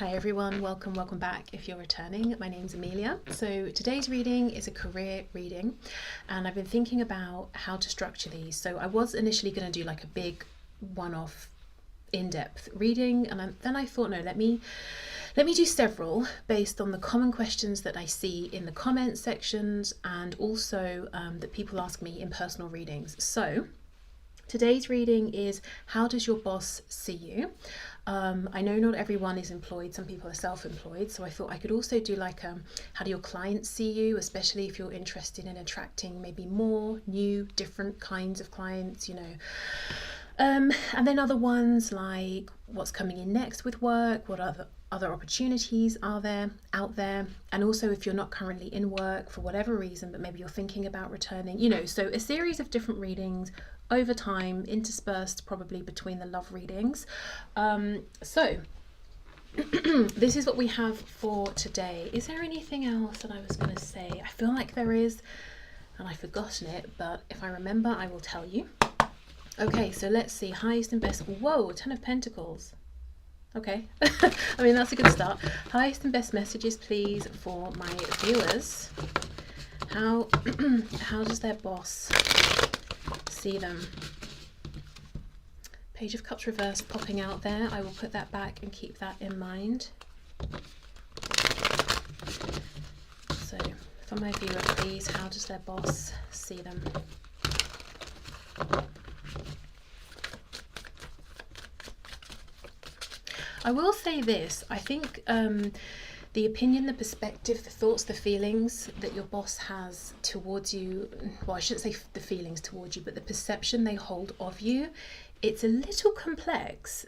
Hi everyone, welcome back if you're returning. My name's Amelia. So today's reading is a career reading and I've been thinking about how to structure these. So I was initially going to do like a big one-off in-depth reading, and then I thought, no, let me do several based on the common questions that I see in the comment sections and also that people ask me in personal readings. So today's reading is, how does your boss see you? I know not everyone is employed, some people are self-employed, so I thought I could also do like how do your clients see you, especially if you're interested in attracting maybe more new, different kinds of clients, you know. And then other ones like what's coming in next with work, what other opportunities are there out there, and also if you're not currently in work for whatever reason but maybe you're thinking about returning, you know. So a series of different readings over time, interspersed probably between the love readings. So this is what we have for today. Is there anything else that I was going to say? I feel like there is and I've forgotten it, but if I remember I will tell you. Okay, so let's see, highest and best. Whoa, 10 of Pentacles. Okay, I mean, that's a good start. Highest and best messages, please, for my viewers. How does their boss see them? Page of Cups reversed popping out there. I will put that back and keep that in mind. So, for my viewer, please, how does their boss see them? I will say this, I think the opinion, the perspective, the thoughts, the feelings that your boss has towards you, well, I shouldn't say the feelings towards you, but the perception they hold of you, it's a little complex.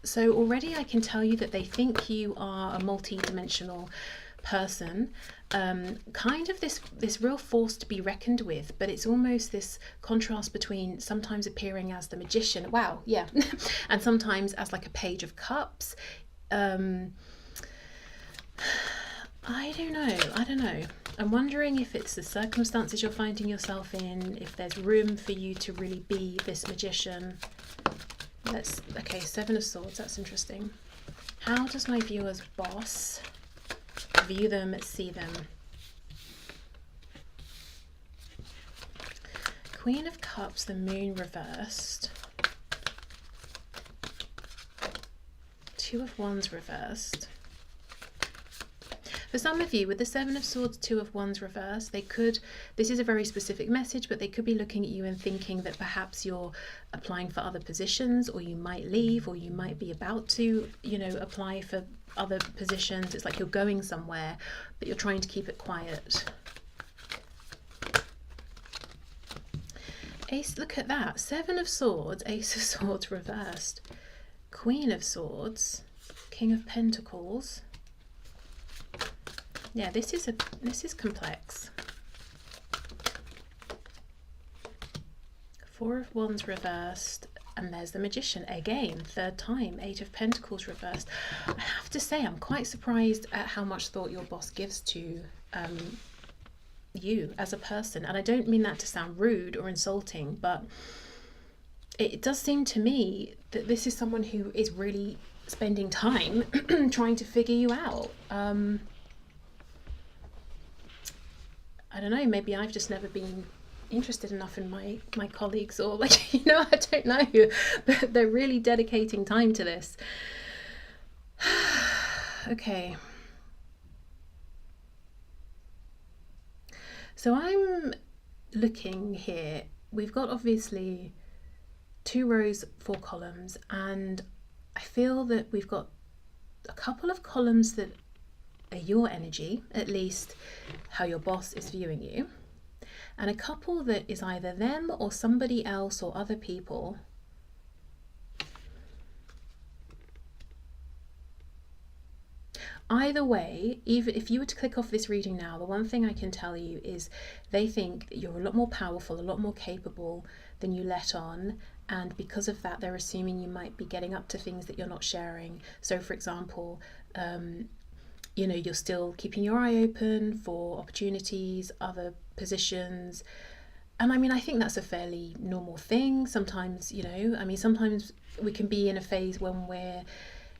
So already I can tell you that they think you are a multi-dimensional person, kind of this real force to be reckoned with, but it's almost this contrast between sometimes appearing as the magician, wow, yeah, and sometimes as like a Page of Cups. I don't know. I'm wondering if it's the circumstances you're finding yourself in, if there's room for you to really be this magician. Okay, Seven of Swords, that's interesting. How does my viewer's boss view them, see them? Queen of Cups, the Moon reversed. Two of Wands reversed. For some of you, with the Seven of Swords, Two of Wands reversed, this is a very specific message, but they could be looking at you and thinking that perhaps you're applying for other positions, or you might leave, or you might be about to, you know, apply for other positions. It's like you're going somewhere, but you're trying to keep it quiet. Ace, look at that. Seven of Swords, Ace of Swords reversed. Queen of Swords, King of Pentacles. Yeah, this is complex. Four of Wands reversed, and there's the Magician again, third time. Eight of Pentacles reversed. I have to say, I'm quite surprised at how much thought your boss gives to you as a person. And I don't mean that to sound rude or insulting, but it does seem to me that this is someone who is really spending time trying to figure you out. I don't know, maybe I've just never been interested enough in my colleagues, or like, you know, I don't know, but they're really dedicating time to this. Okay. So I'm looking here, we've got obviously 2 rows, 4 columns, and I feel that we've got a couple of columns that are your energy, at least how your boss is viewing you, and a couple that is either them or somebody else or other people. Either way, even if you were to click off this reading now, the one thing I can tell you is they think that you're a lot more powerful, a lot more capable than you let on, and because of that they're assuming you might be getting up to things that you're not sharing. So for example, you know, you're still keeping your eye open for opportunities, other positions. And I mean, I think that's a fairly normal thing. Sometimes, you know, I mean, sometimes we can be in a phase when we're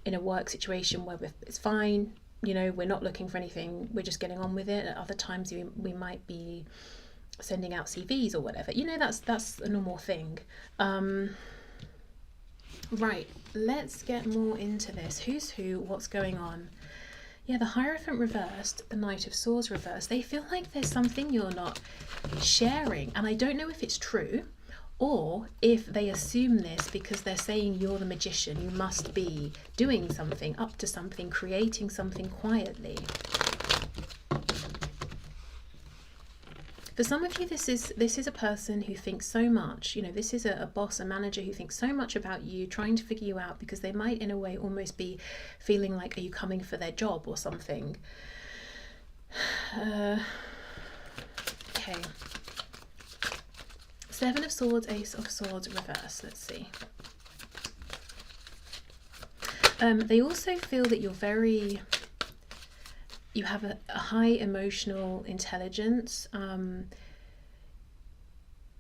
in a work situation where it's fine, you know, we're not looking for anything, we're just getting on with it. At other times we might be sending out CVs or whatever, you know, that's a normal thing. Right, let's get more into this. Who's who, what's going on? Yeah, the Hierophant reversed, the Knight of Swords reversed. They feel like there's something you're not sharing, and I don't know if it's true or if they assume this because they're saying you're the magician, you must be doing something, up to something, creating something quietly. For some of you, this is a person who thinks so much, you know, this is a boss, a manager who thinks so much about you, trying to figure you out, because they might in a way almost be feeling like, are you coming for their job or something? Okay. Seven of Swords, Ace of Swords, reverse. Let's see. They also feel that you have a high emotional intelligence.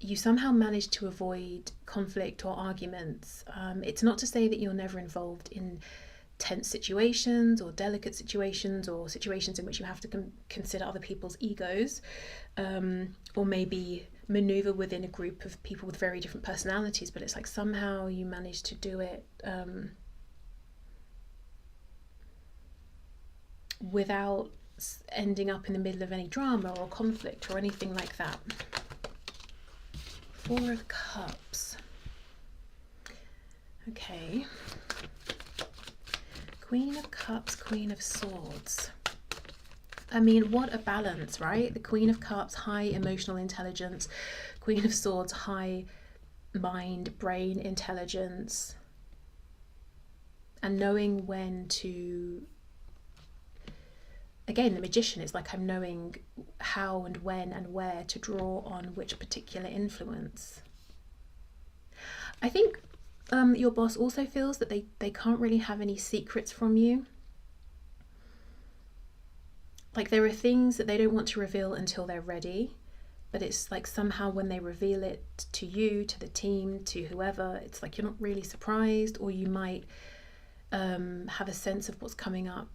You somehow manage to avoid conflict or arguments. It's not to say that you're never involved in tense situations or delicate situations or situations in which you have to consider other people's egos, or maybe maneuver within a group of people with very different personalities, but it's like somehow you manage to do it without ending up in the middle of any drama or conflict or anything like that. Four of Cups. Okay. Queen of Cups, Queen of Swords. I mean, what a balance, right? The Queen of Cups, high emotional intelligence. Queen of Swords, high mind, brain intelligence. And knowing when to... Again, the Magician is like, I'm knowing how and when and where to draw on which particular influence. I think your boss also feels that they can't really have any secrets from you. Like there are things that they don't want to reveal until they're ready, but it's like somehow when they reveal it to you, to the team, to whoever, it's like you're not really surprised, or you might have a sense of what's coming up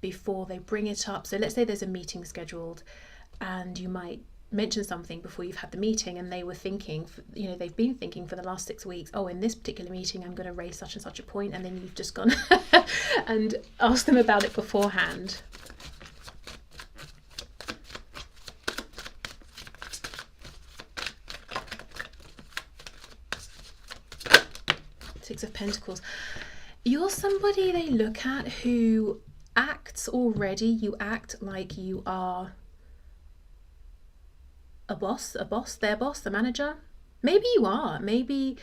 before they bring it up. So let's say there's a meeting scheduled and you might mention something before you've had the meeting, and they were thinking, you know, they've been thinking for the last 6 weeks, oh, in this particular meeting I'm going to raise such and such a point, and then you've just gone and asked them about it beforehand. Six of Pentacles. You're somebody they look at who acts already, you act like you are a boss, their boss, the manager. Maybe you are, maybe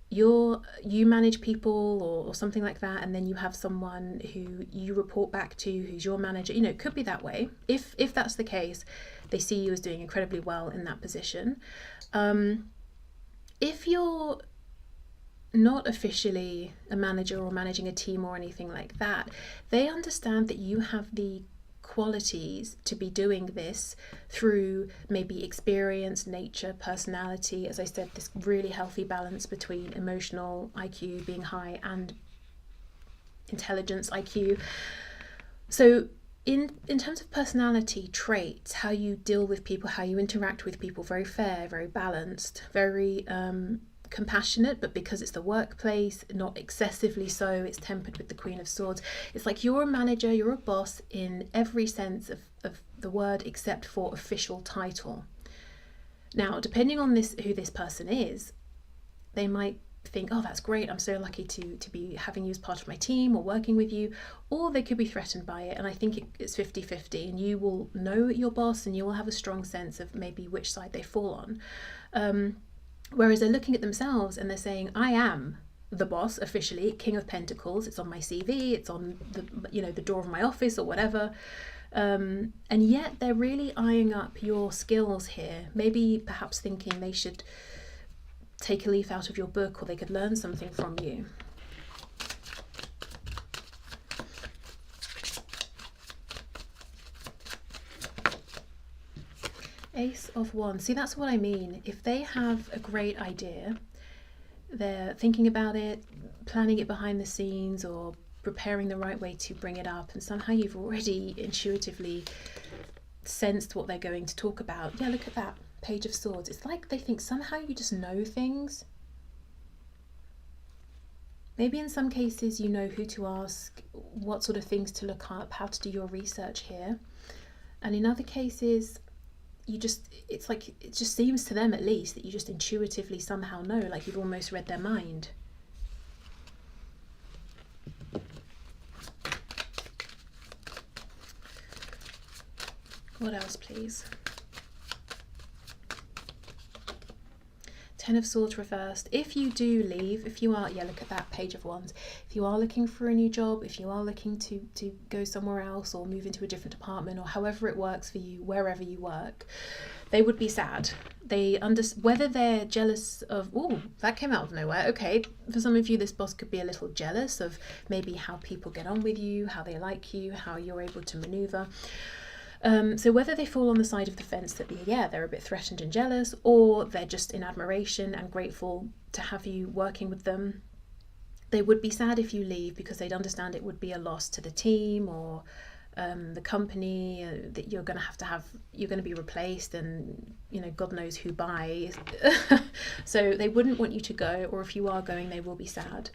you manage people or something like that, and then you have someone who you report back to who's your manager. You know, it could be that way. If that's the case, they see you as doing incredibly well in that position. If you're not officially a manager or managing a team or anything like that, they understand that you have the qualities to be doing this through maybe experience, nature, personality. As I said, this really healthy balance between emotional IQ being high and intelligence IQ. So in terms of personality traits, how you deal with people, how you interact with people, very fair, very balanced, very compassionate, but because it's the workplace, not excessively so. It's tempered with the Queen of Swords. It's like you're a manager, you're a boss in every sense of the word except for official title. Now, depending on who this person is, they might think, oh, that's great, I'm so lucky to be having you as part of my team or working with you, or they could be threatened by it. And I think it's 50-50, and you will know your boss and you will have a strong sense of maybe which side they fall on. Whereas they're looking at themselves and they're saying, I am the boss officially, King of Pentacles, it's on my CV, it's on the door of my office or whatever. And yet they're really eyeing up your skills here, maybe perhaps thinking they should take a leaf out of your book, or they could learn something from you. Ace of Wands. See, that's what I mean. If they have a great idea, they're thinking about it, planning it behind the scenes, or preparing the right way to bring it up, and somehow you've already intuitively sensed what they're going to talk about. Yeah, look at that Page of Swords. It's like they think somehow you just know things. Maybe in some cases you know who to ask, what sort of things to look up, how to do your research here. And in other cases, it's like it just seems to them, at least, that you just intuitively somehow know, like you've almost read their mind. What else, please? Ten of Swords reversed. If you do leave, if you are, yeah, look at that Page of Wands. If you are looking for a new job, if you are looking to go somewhere else or move into a different department, or however it works for you, wherever you work, they would be sad. Whether they're jealous of, oh, that came out of nowhere. Okay, for some of you, this boss could be a little jealous of maybe how people get on with you, how they like you, how you're able to maneuver. So whether they fall on the side of the fence that, yeah, they're a bit threatened and jealous, or they're just in admiration and grateful to have you working with them, they would be sad if you leave, because they'd understand it would be a loss to the team or the company, that you're going to be replaced, and God knows who by. So they wouldn't want you to go, or if you are going, they will be sad.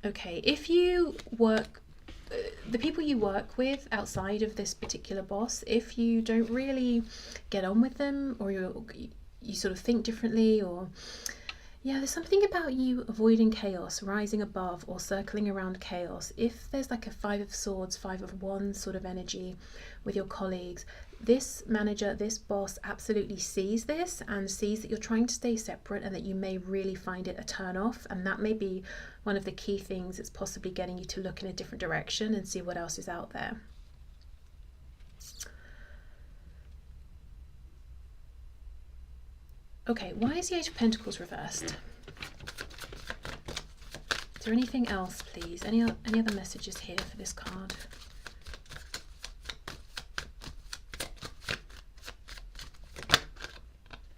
Okay, if you work, the people you work with outside of this particular boss, if you don't really get on with them, or you sort of think differently, or yeah, there's something about you avoiding chaos, rising above, or circling around chaos. If there's like a Five of Swords, Five of Wands sort of energy with your colleagues, this manager, this boss absolutely sees this and sees that you're trying to stay separate, and that you may really find it a turn off, and that may be one of the key things that's possibly getting you to look in a different direction and see what else is out there. Okay, why is the Eight of Pentacles reversed? Is there anything else, please? Any other messages here for this card?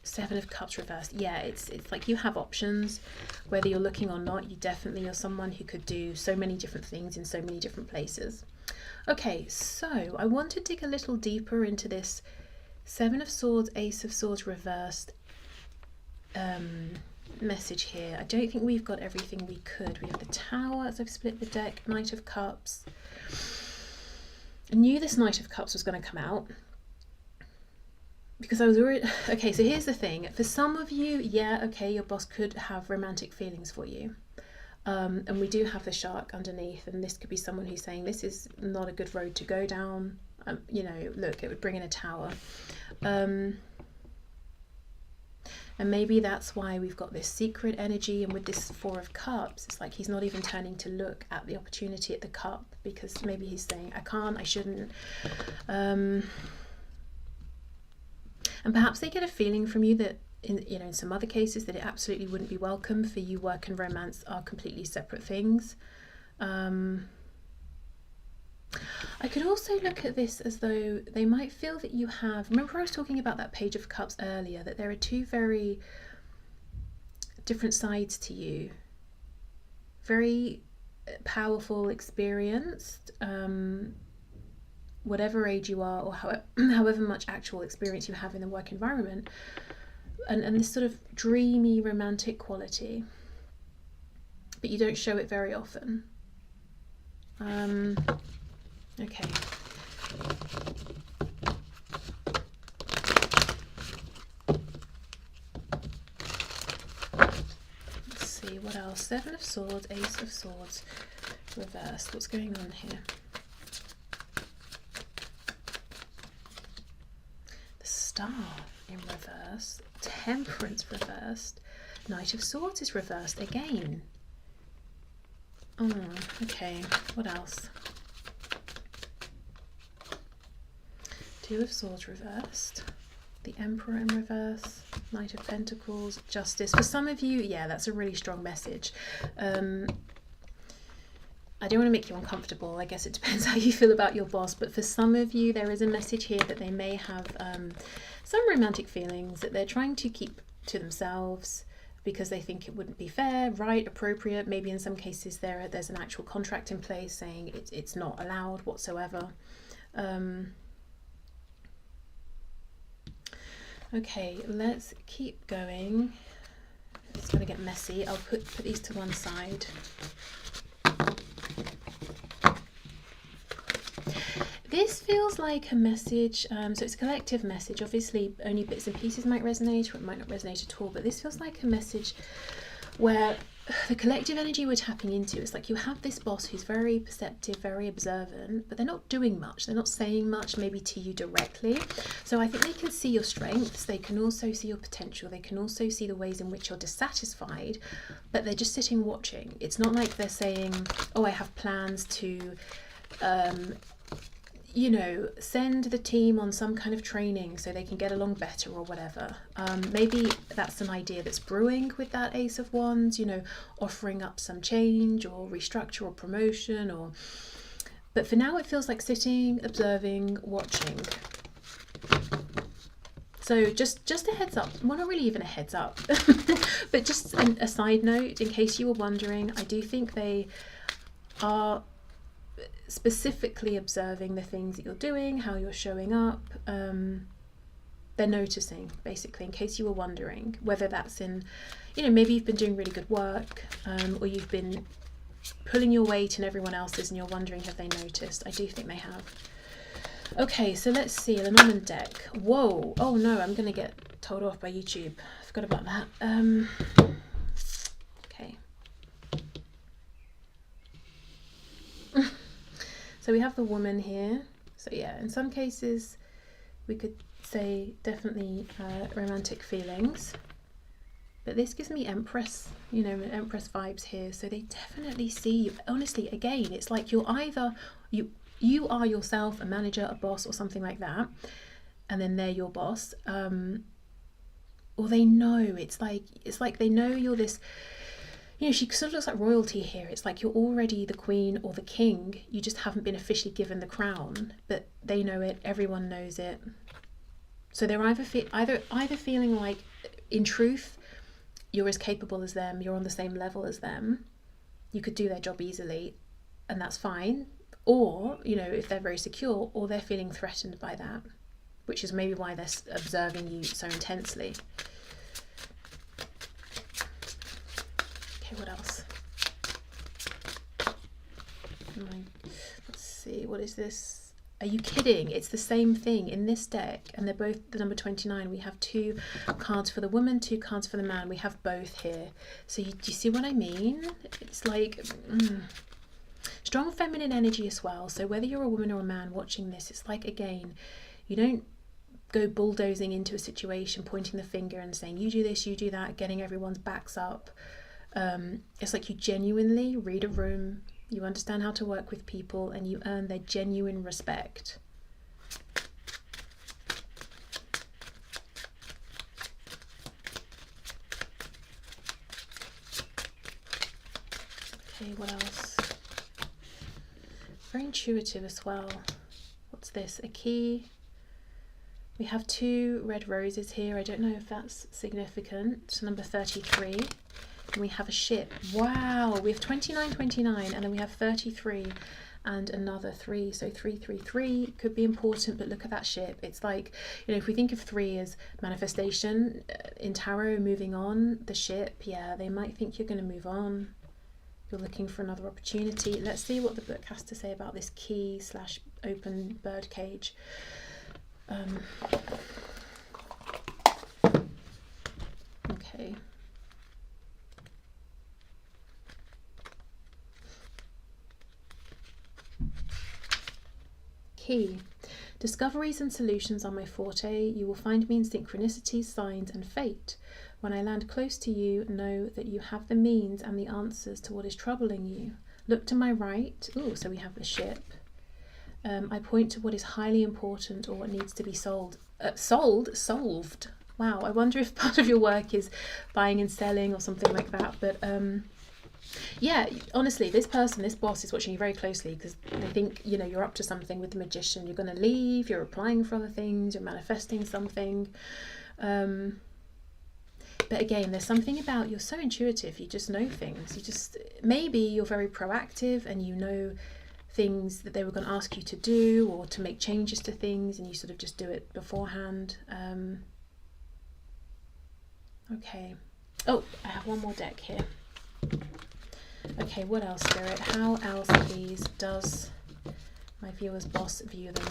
Seven of Cups reversed. Yeah, it's like you have options, whether you're looking or not. You definitely are someone who could do so many different things in so many different places. Okay, so I want to dig a little deeper into this Seven of Swords, Ace of Swords reversed message here. I don't think we've got everything we could. We have the Tower, as I've split the deck, Knight of Cups. I knew this Knight of Cups was going to come out, because I was already... Okay, so here's the thing. For some of you, yeah, okay, your boss could have romantic feelings for you. And we do have the Shark underneath, and this could be someone who's saying this is not a good road to go down. Look, it would bring in a Tower. And maybe that's why we've got this secret energy, and with this Four of Cups, it's like he's not even turning to look at the opportunity at the cup, because maybe he's saying, I can't, I shouldn't. And perhaps they get a feeling from you that, in some other cases, that it absolutely wouldn't be welcome for you. Work and romance are completely separate things. I could also look at this as though they might feel that you have... Remember I was talking about that Page of Cups earlier, that there are two very different sides to you. Very powerful, experienced, whatever age you are, or however much actual experience you have in the work environment, and this sort of dreamy romantic quality, but you don't show it very often. Okay. Let's see, what else? Seven of Swords, Ace of Swords reversed. What's going on here? The Star in reverse, Temperance reversed, Knight of Swords is reversed again. Oh, okay, what else? Two of Swords reversed, the Emperor in reverse, Knight of Pentacles, Justice. For some of you, yeah, that's a really strong message. I don't want to make you uncomfortable. I guess it depends how you feel about your boss, but for some of you, there is a message here that they may have some romantic feelings that they're trying to keep to themselves because they think it wouldn't be fair, right, appropriate. Maybe in some cases there's an actual contract in place saying it's not allowed whatsoever. Okay, let's keep going. It's going to get messy. I'll put these to one side. This feels like a message, so it's a collective message. Obviously, only bits and pieces might resonate, or it might not resonate at all, but this feels like a message where the collective energy we're tapping into, it's like you have this boss who's very perceptive, very observant, but they're not doing much. They're not saying much maybe to you directly. So I think they can see your strengths. They can also see your potential. They can also see the ways in which you're dissatisfied, but they're just sitting watching. It's not like they're saying, oh, I have plans to you know, send the team on some kind of training so they can get along better or whatever. Maybe that's an idea that's brewing with that Ace of Wands, you know, offering up some change or restructure or promotion, or, but for now it feels like sitting, observing, watching. So just a heads up, well, not really even a heads up, but just a side note in case you were wondering, I do think they are specifically observing the things that you're doing, how you're showing up. They're noticing, basically, in case you were wondering, whether that's in, you know, maybe you've been doing really good work, or you've been pulling your weight and everyone else's and you're wondering, have they noticed? I do think they have. Okay, so let's see, Lenormand deck. Whoa, oh no, I'm gonna get told off by YouTube. I forgot about that. Okay. So we have the woman here. So yeah, in some cases we could say definitely romantic feelings, but this gives me Empress, you know, Empress vibes here. So they definitely see you. Honestly, again, it's like you're either you are yourself a manager, a boss, or something like that, and then they're your boss, or they know. It's like they know you're this. You know, she sort of looks like royalty here. It's like you're already the queen or the king. You just haven't been officially given the crown, but they know it. Everyone knows it. So they're either feeling like, in truth, you're as capable as them. You're on the same level as them. You could do their job easily, and that's fine. Or, you know, if they're very secure, or they're feeling threatened by that, which is maybe why they're observing you so intensely. What else? Let's see, what is this? Are you kidding? It's the same thing in this deck, and they're both the number 29. We have 2 cards for the woman, 2 cards for the man. We have both here. So do you see what I mean? It's like strong feminine energy as well. So whether you're a woman or a man watching this, it's like, again, you don't go bulldozing into a situation, pointing the finger and saying, you do this, you do that, getting everyone's backs up. It's like you genuinely read a room, you understand how to work with people, and you earn their genuine respect. Okay, what else? Very intuitive as well. What's this? A key. We have 2 red roses here. I don't know if that's significant. Number 33. And we have a ship. Wow, we have 29, 29, and then we have 33 and another 3. So 333 could be important, but look at that ship. It's like, you know, if we think of 3 as manifestation in tarot, moving on, the ship, yeah, they might think you're going to move on. You're looking for another opportunity. Let's see what the book has to say about this key / open bird cage. Okay. Key. Discoveries and solutions are my forte. You will find me in synchronicities, signs, and fate. When I land close to you, know that you have the means and the answers to what is troubling you. Look to my right. Ooh, so we have the ship. I point to what is highly important or what needs to be solved. Solved. Wow, I wonder if part of your work is buying and selling or something like that. But yeah, honestly, this person, this boss is watching you very closely because they think, you know, you're up to something with the Magician. You're going to leave, you're applying for other things, you're manifesting something. But again, there's something about, you're so intuitive, you just know things. You just, maybe you're very proactive and you know things that they were going to ask you to do or to make changes to things, and you sort of just do it beforehand. Okay. Oh, I have one more deck here. Okay, what else, Spirit? How else, please, does my viewer's boss view them?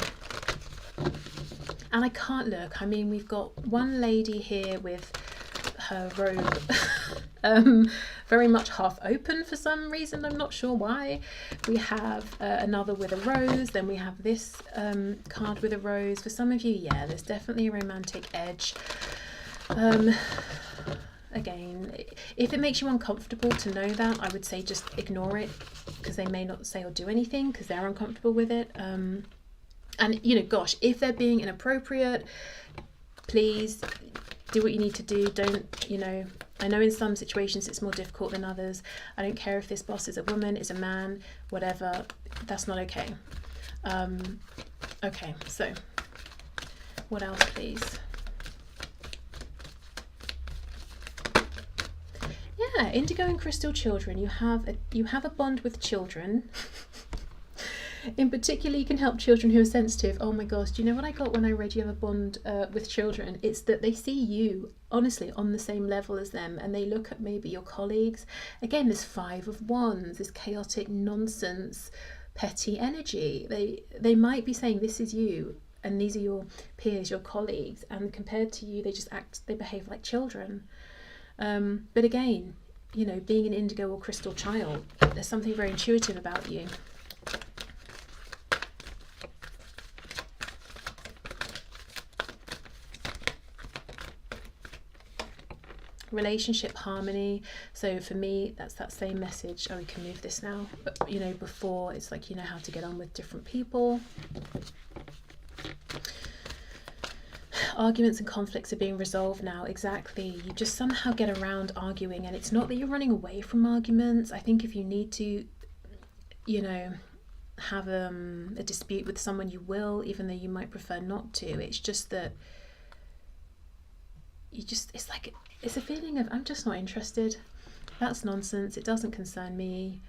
And I can't look. I mean, we've got one lady here with her robe very much half open for some reason. I'm not sure why. We have another with a rose. Then we have this card with a rose. For some of you, yeah, there's definitely a romantic edge. Again, if it makes you uncomfortable to know that, I would say just ignore it, because they may not say or do anything because they're uncomfortable with it. And, you know, gosh, if they're being inappropriate, please do what you need to do. Don't, you know, I know in some situations it's more difficult than others. I don't care if this boss is a woman, is a man, whatever. That's not okay. Okay, so what else, please? Yeah, indigo and crystal children. You have a bond with children. In particular, you can help children who are sensitive. Oh my gosh, do you know what I got when I read you have a bond with children? It's that they see you, honestly, on the same level as them, and they look at maybe your colleagues. Again, this 5 of Wands, this chaotic nonsense, petty energy. They might be saying this is you, and these are your peers, your colleagues, and compared to you, they behave like children. But again, you know, being an indigo or crystal child, there's something very intuitive about you. Relationship harmony. So for me, that's that same message. Oh, we can move this now. But, you know, before, it's like you know how to get on with different people. Arguments and conflicts are being resolved now. Exactly. You just somehow get around arguing, and it's not that you're running away from arguments. I think if you need to, you know, have a dispute with someone, you will, even though you might prefer not to. It's just that it's a feeling of, I'm just not interested. That's nonsense. It doesn't concern me.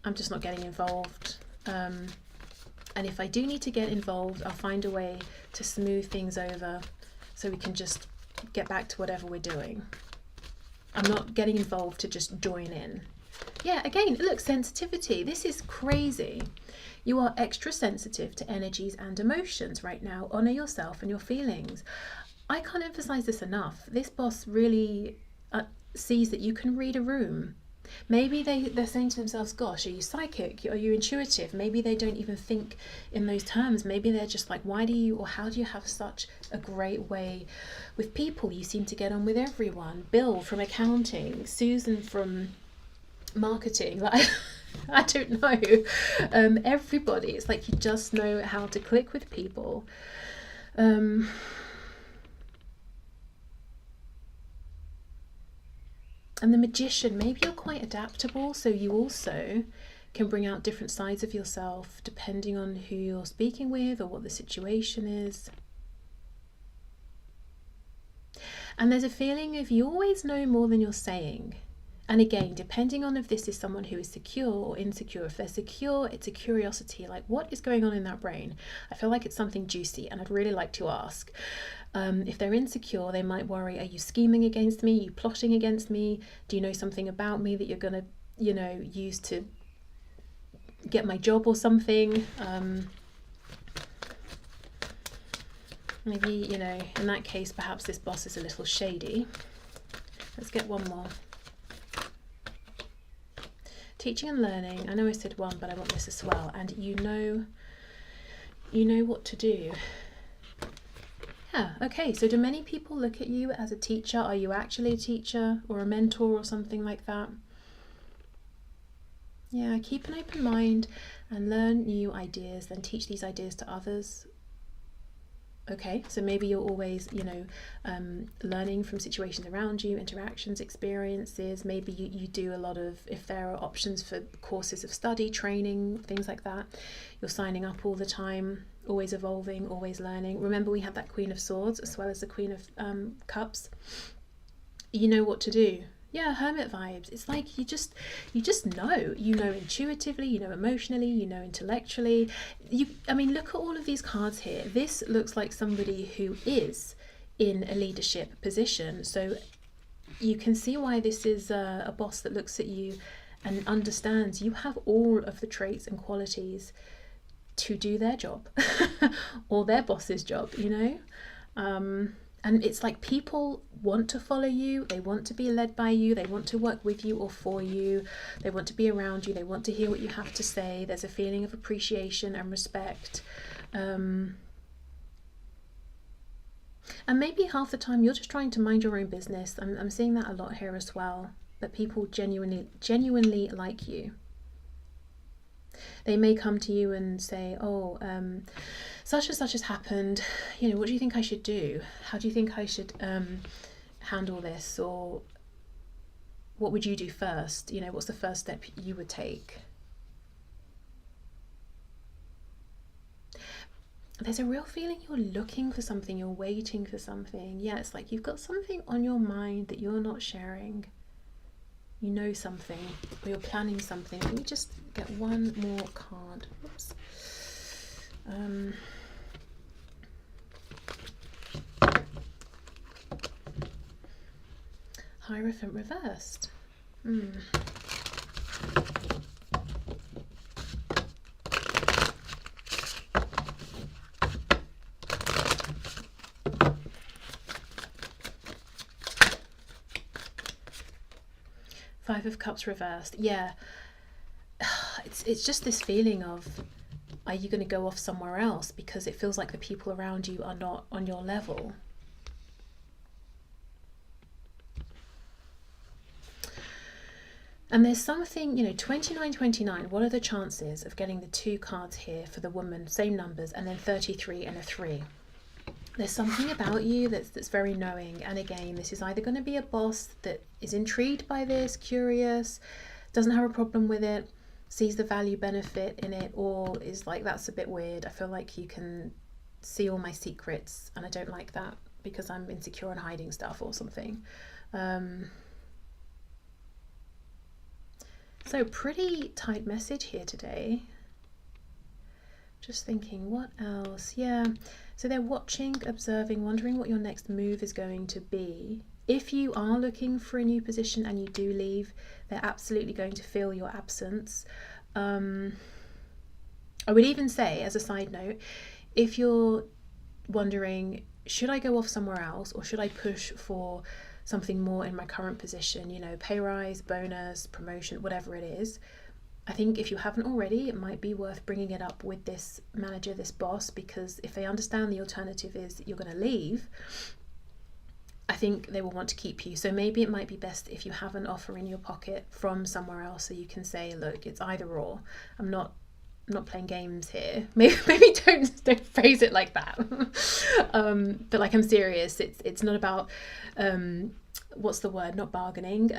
I'm just not getting involved. And if I do need to get involved, I'll find a way to smooth things over so we can just get back to whatever we're doing. I'm not getting involved to just join in. Yeah, again, look, sensitivity. This is crazy. You are extra sensitive to energies and emotions right now. Honor yourself and your feelings. I can't emphasize this enough. This boss really sees that you can read a room. Maybe they're saying to themselves, gosh, are you psychic? Are you intuitive? Maybe they don't even think in those terms. Maybe they're just like, why do you, or how do you have such a great way with people? You seem to get on with everyone. Bill from accounting, Susan from marketing, like I don't know. Everybody, it's like you just know how to click with people. And the Magician, maybe you're quite adaptable, so you also can bring out different sides of yourself depending on who you're speaking with or what the situation is. And there's a feeling of you always know more than you're saying. And again, depending on if this is someone who is secure or insecure. If they're secure, it's a curiosity, like what is going on in that brain? I feel like it's something juicy and I'd really like to ask. If they're insecure, they might worry, are you scheming against me? Are you plotting against me? Do you know something about me that you're going to, you know, use to get my job or something? Maybe, you know, in that case, perhaps this boss is a little shady. Let's get one more. Teaching and learning. I know I said one, but I want this as well. And you know what to do. Yeah, okay, so do many people look at you as a teacher? Are you actually a teacher or a mentor or something like that? Yeah, keep an open mind and learn new ideas, then teach these ideas to others. Okay, so maybe you're always, you know, learning from situations around you, interactions, experiences. Maybe you do a lot of, if there are options for courses of study, training, things like that, you're signing up all the time, always evolving, always learning. Remember, we have that Queen of Swords as well as the Queen of Cups. you know what to do. Yeah, hermit vibes. It's like you just know. You know intuitively, you know emotionally, you know intellectually. I mean, look at all of these cards here. This looks like somebody who is in a leadership position. So you can see why this is a boss that looks at you and understands you have all of the traits and qualities to do their job or their boss's job, you know. And it's like people want to follow you, they want to be led by you, they want to work with you or for you, they want to be around you, they want to hear what you have to say. There's a feeling of appreciation and respect. And maybe half the time you're just trying to mind your own business. I'm seeing that a lot here as well, that people genuinely like you. They may come to you and say, oh, such and such has happened, you know, what do you think I should do? How do you think I should handle this? Or what would you do first? You know, what's the first step you would take? There's a real feeling you're looking for something, you're waiting for something. Yeah, it's like you've got something on your mind that you're not sharing. You know something, or you're planning something. Let me just get one more card. Oops. Hierophant reversed. 5 of Cups reversed. Yeah, it's just this feeling of, are you going to go off somewhere else because it feels like the people around you are not on your level? And there's something, you know, 29, what are the chances of getting the 2 cards here for the woman, same numbers, and then 33 and a 3? There's something about you that's very knowing. And again, this is either going to be a boss that is intrigued by this, curious, doesn't have a problem with it, sees the value benefit in it, or is like, that's a bit weird. I feel like you can see all my secrets and I don't like that because I'm insecure and hiding stuff or something. So pretty tight message here today. Just thinking, what else? Yeah, so they're watching, observing, wondering what your next move is going to be. If you are looking for a new position and you do leave, they're absolutely going to feel your absence. I would even say, as a side note, if you're wondering, should I go off somewhere else or should I push for something more in my current position, you know, pay rise, bonus, promotion, whatever it is, I think if you haven't already, it might be worth bringing it up with this manager, this boss, because if they understand the alternative is you're going to leave, I think they will want to keep you. So maybe it might be best if you have an offer in your pocket from somewhere else, so you can say, look, it's either or. I'm not playing games here. Maybe don't phrase it like that. But like, I'm serious. It's not about what's the word? Not bargaining.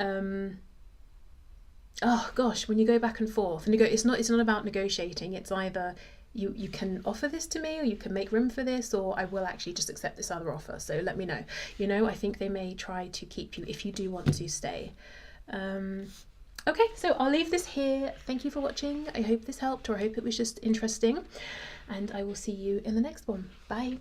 Oh gosh, when you go back and forth, it's not about negotiating. It's either you can offer this to me, or you can make room for this, or I will actually just accept this other offer. So let me know. You know, I think they may try to keep you if you do want to stay. Okay, so I'll leave this here. Thank you for watching. I hope this helped, or I hope it was just interesting, and I will see you in the next one. Bye.